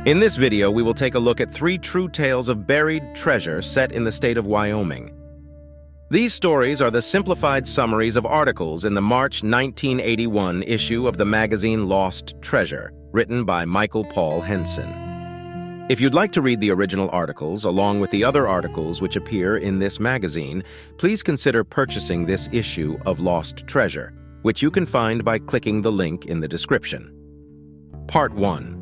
In this video, we will take a look at 3 true tales of buried treasure set in the state of Wyoming. These stories are the simplified summaries of articles in the March 1981 issue of the magazine Lost Treasure, written by Michael Paul Henson. If you'd like to read the original articles, along with the other articles which appear in this magazine, please consider purchasing this issue of Lost Treasure, which you can find by clicking the link in the description. Part 1.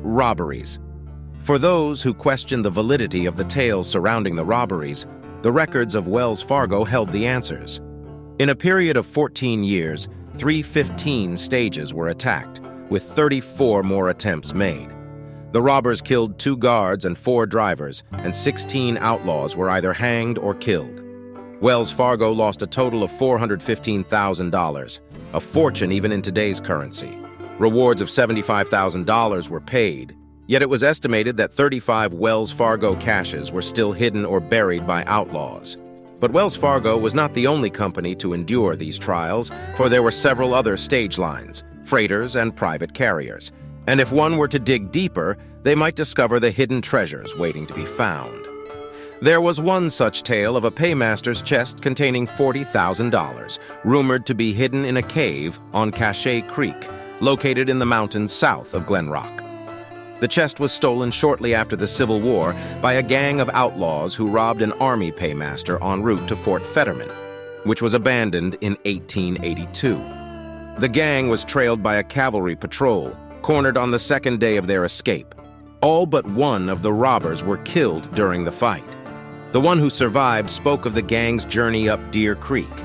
Robberies. For those who question the validity of the tales surrounding the robberies, the records of Wells Fargo held the answers. In a period of 14 years, 315 stages were attacked, with 34 more attempts made. The robbers killed 2 guards and 4 drivers, and 16 outlaws were either hanged or killed. Wells Fargo lost a total of $415,000, a fortune even in today's currency. Rewards of $75,000 were paid, yet it was estimated that 35 Wells Fargo caches were still hidden or buried by outlaws. But Wells Fargo was not the only company to endure these trials, for there were several other stage lines, freighters, and private carriers. And if one were to dig deeper, they might discover the hidden treasures waiting to be found. There was one such tale of a paymaster's chest containing $40,000, rumored to be hidden in a cave on Cache Creek, located in the mountains south of Glen Rock. The chest was stolen shortly after the Civil War by a gang of outlaws who robbed an army paymaster en route to Fort Fetterman, which was abandoned in 1882. The gang was trailed by a cavalry patrol, cornered on the second day of their escape. All but one of the robbers were killed during the fight. The one who survived spoke of the gang's journey up Deer Creek,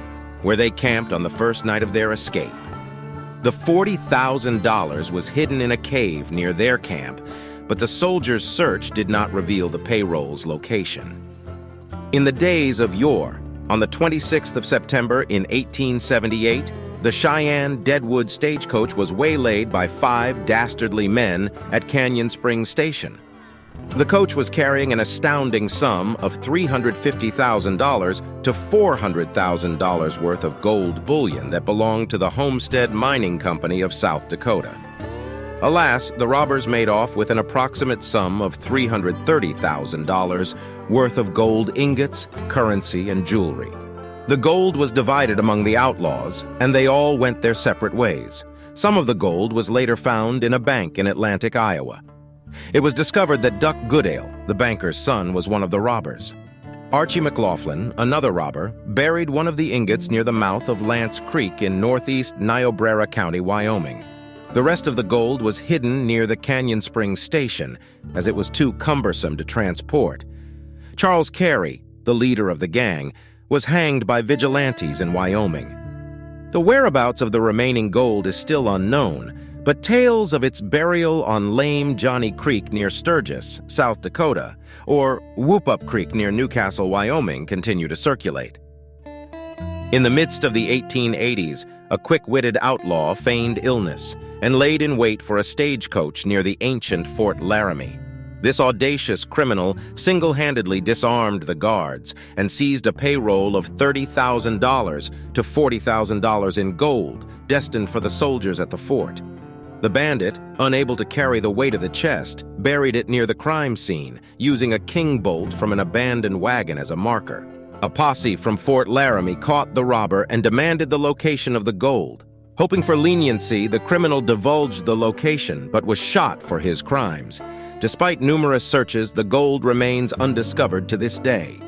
where they camped on the first night of their escape. The $40,000 was hidden in a cave near their camp, but the soldiers' search did not reveal the payroll's location. In the days of yore, on the 26th of September in 1878, the Cheyenne-Deadwood Stagecoach was waylaid by 5 dastardly men at Canyon Springs Station. The coach was carrying an astounding sum of $350,000 to $400,000 worth of gold bullion that belonged to the Homestead Mining Company of South Dakota. Alas, the robbers made off with an approximate sum of $330,000 worth of gold ingots, currency, and jewelry. The gold was divided among the outlaws, and they all went their separate ways. Some of the gold was later found in a bank in Atlantic, Iowa. It was discovered that Duck Goodale, the banker's son, was one of the robbers. Archie McLaughlin, another robber, buried one of the ingots near the mouth of Lance Creek in northeast Niobrara County, Wyoming. The rest of the gold was hidden near the Canyon Springs Station, as it was too cumbersome to transport. Charles Carey, the leader of the gang, was hanged by vigilantes in Wyoming. The whereabouts of the remaining gold is still unknown, but tales of its burial on Lame Johnny Creek near Sturgis, South Dakota, or Whoop-Up Creek near Newcastle, Wyoming, continue to circulate. In the midst of the 1880s, a quick-witted outlaw feigned illness and laid in wait for a stagecoach near the ancient Fort Laramie. This audacious criminal single-handedly disarmed the guards and seized a payroll of $30,000 to $40,000 in gold, destined for the soldiers at the fort. The bandit, unable to carry the weight of the chest, buried it near the crime scene, using a king bolt from an abandoned wagon as a marker. A posse from Fort Laramie caught the robber and demanded the location of the gold. Hoping for leniency, the criminal divulged the location, but was shot for his crimes. Despite numerous searches, the gold remains undiscovered to this day.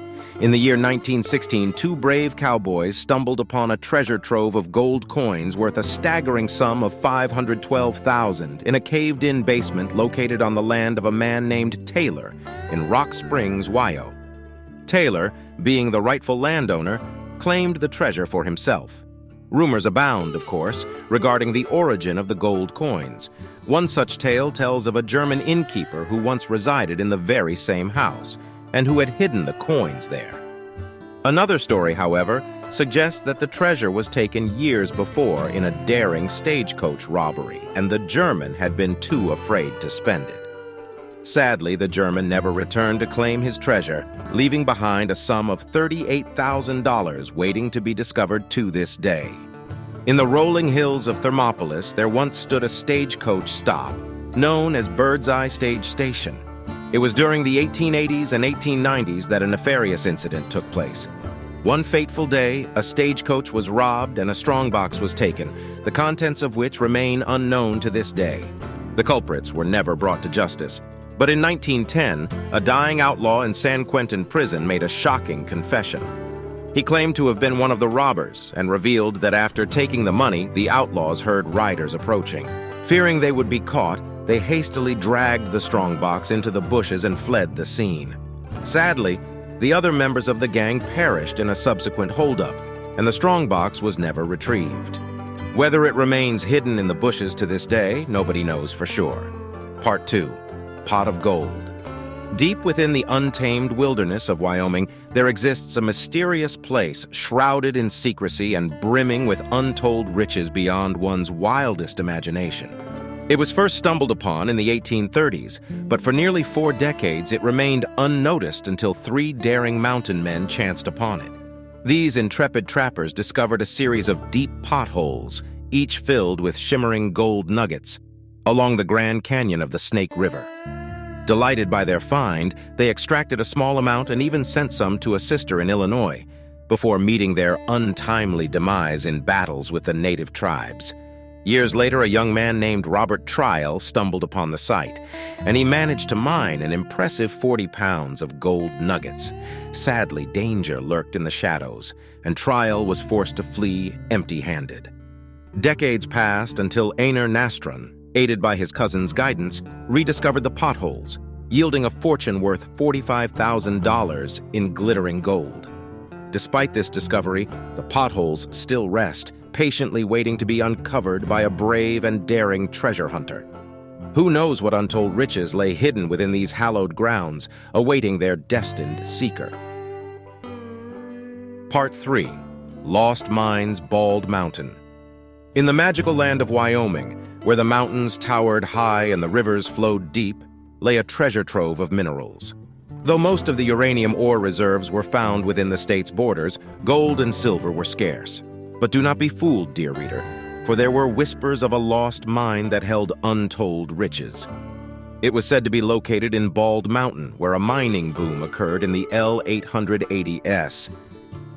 In the year 1916, 2 brave cowboys stumbled upon a treasure trove of gold coins worth a staggering sum of $512,000 in a caved-in basement located on the land of a man named Taylor in Rock Springs, Wyoming. Taylor, being the rightful landowner, claimed the treasure for himself. Rumors abound, of course, regarding the origin of the gold coins. One such tale tells of a German innkeeper who once resided in the very same house, and who had hidden the coins there. Another story, however, suggests that the treasure was taken years before in a daring stagecoach robbery, and the German had been too afraid to spend it. Sadly, the German never returned to claim his treasure, leaving behind a sum of $38,000 waiting to be discovered to this day. In the rolling hills of Thermopolis, there once stood a stagecoach stop, known as Birdseye Stage Station. It was during the 1880s and 1890s that a nefarious incident took place. One fateful day, a stagecoach was robbed and a strongbox was taken, the contents of which remain unknown to this day. The culprits were never brought to justice. But in 1910, a dying outlaw in San Quentin prison made a shocking confession. He claimed to have been one of the robbers and revealed that after taking the money, the outlaws heard riders approaching. Fearing they would be caught, they hastily dragged the strongbox into the bushes and fled the scene. Sadly, the other members of the gang perished in a subsequent holdup, and the strongbox was never retrieved. Whether it remains hidden in the bushes to this day, nobody knows for sure. Part 2. Pot of Gold. Deep within the untamed wilderness of Wyoming, there exists a mysterious place shrouded in secrecy and brimming with untold riches beyond one's wildest imagination. It was first stumbled upon in the 1830s, but for nearly 4 decades it remained unnoticed until 3 daring mountain men chanced upon it. These intrepid trappers discovered a series of deep potholes, each filled with shimmering gold nuggets, along the Grand Canyon of the Snake River. Delighted by their find, they extracted a small amount and even sent some to a sister in Illinois, before meeting their untimely demise in battles with the native tribes. Years later, a young man named Robert Trial stumbled upon the site, and he managed to mine an impressive 40 pounds of gold nuggets. Sadly, danger lurked in the shadows, and Trial was forced to flee empty-handed. Decades passed until Ahnert, aided by his cousin's guidance, rediscovered the potholes, yielding a fortune worth $45,000 in glittering gold. Despite this discovery, the potholes still rest, patiently waiting to be uncovered by a brave and daring treasure hunter. Who knows what untold riches lay hidden within these hallowed grounds, awaiting their destined seeker. Part 3. Lost Mines, Bald Mountain. In the magical land of Wyoming, where the mountains towered high and the rivers flowed deep, lay a treasure trove of minerals. Though most of the uranium ore reserves were found within the state's borders, gold and silver were scarce. But do not be fooled, dear reader, for there were whispers of a lost mine that held untold riches. It was said to be located in Bald Mountain, where a mining boom occurred in the L880S.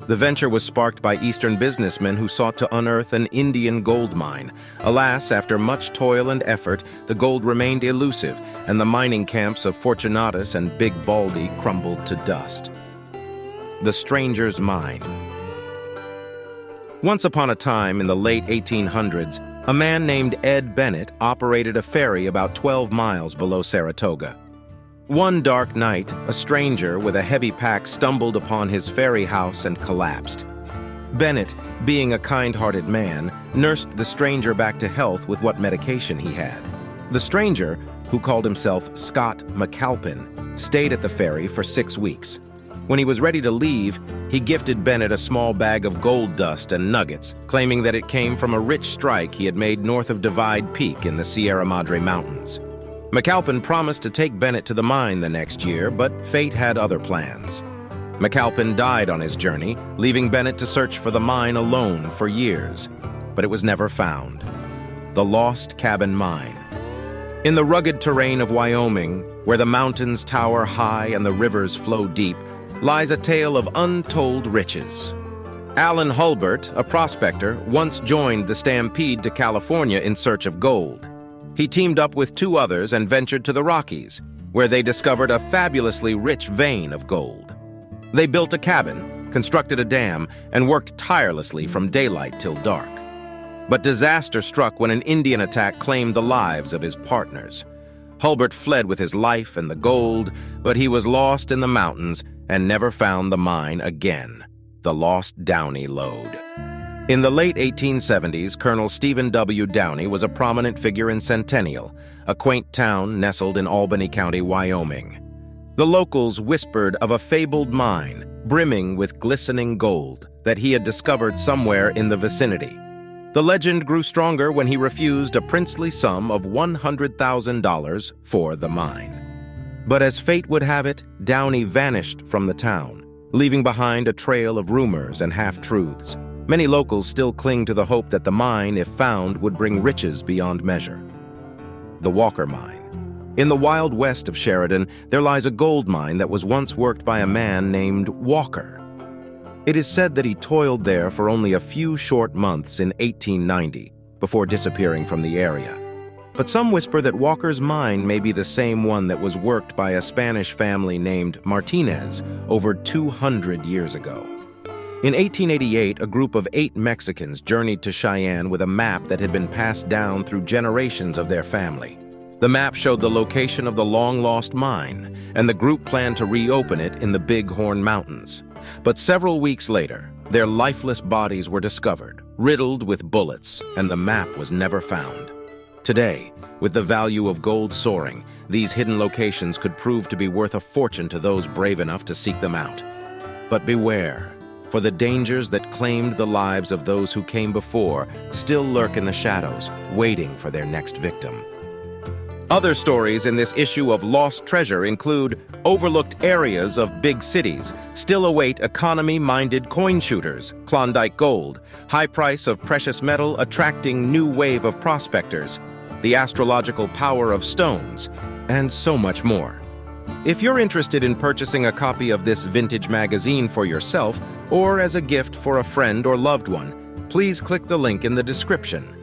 The venture was sparked by Eastern businessmen who sought to unearth an Indian gold mine. Alas, after much toil and effort, the gold remained elusive, and the mining camps of Fortunatus and Big Baldy crumbled to dust. The Stranger's Mine. Once upon a time in the late 1800s, a man named Ed Bennett operated a ferry about 12 miles below Saratoga. One dark night, a stranger with a heavy pack stumbled upon his ferry house and collapsed. Bennett, being a kind-hearted man, nursed the stranger back to health with what medication he had. The stranger, who called himself Scott McAlpin, stayed at the ferry for 6 weeks. When he was ready to leave, he gifted Bennett a small bag of gold dust and nuggets, claiming that it came from a rich strike he had made north of Divide Peak in the Sierra Madre Mountains. McAlpin promised to take Bennett to the mine the next year, but fate had other plans. McAlpin died on his journey, leaving Bennett to search for the mine alone for years, but it was never found. The Lost Cabin Mine. In the rugged terrain of Wyoming, where the mountains tower high and the rivers flow deep, lies a tale of untold riches. Alan Hulbert, a prospector, once joined the stampede to California in search of gold. He teamed up with 2 others and ventured to the Rockies, where they discovered a fabulously rich vein of gold. They built a cabin, constructed a dam, and worked tirelessly from daylight till dark. But disaster struck when an Indian attack claimed the lives of his partners. Hulbert fled with his life and the gold, but he was lost in the mountains and never found the mine again, the lost Downey lode. In the late 1870s, Colonel Stephen W. Downey was a prominent figure in Centennial, a quaint town nestled in Albany County, Wyoming. The locals whispered of a fabled mine, brimming with glistening gold, that he had discovered somewhere in the vicinity. The legend grew stronger when he refused a princely sum of $100,000 for the mine. But as fate would have it, Downey vanished from the town, leaving behind a trail of rumors and half-truths. Many locals still cling to the hope that the mine, if found, would bring riches beyond measure. the Walker Mine. In the wild west of Sheridan, there lies a gold mine that was once worked by a man named Walker. It is said that he toiled there for only a few short months in 1890 before disappearing from the area. But some whisper that Walker's mine may be the same one that was worked by a Spanish family named Martinez over 200 years ago. In 1888, a group of 8 Mexicans journeyed to Cheyenne with a map that had been passed down through generations of their family. The map showed the location of the long-lost mine, and the group planned to reopen it in the Bighorn Mountains. But several weeks later, their lifeless bodies were discovered, riddled with bullets, and the map was never found. Today, with the value of gold soaring, these hidden locations could prove to be worth a fortune to those brave enough to seek them out. But beware, for the dangers that claimed the lives of those who came before still lurk in the shadows, waiting for their next victim. Other stories in this issue of Lost Treasure include overlooked areas of big cities still await economy-minded coinshooters, Klondike gold, high price of precious metal attracting new wave of prospectors, the astrological power of stones, and so much more. If you're interested in purchasing a copy of this vintage magazine for yourself or as a gift for a friend or loved one, please click the link in the description.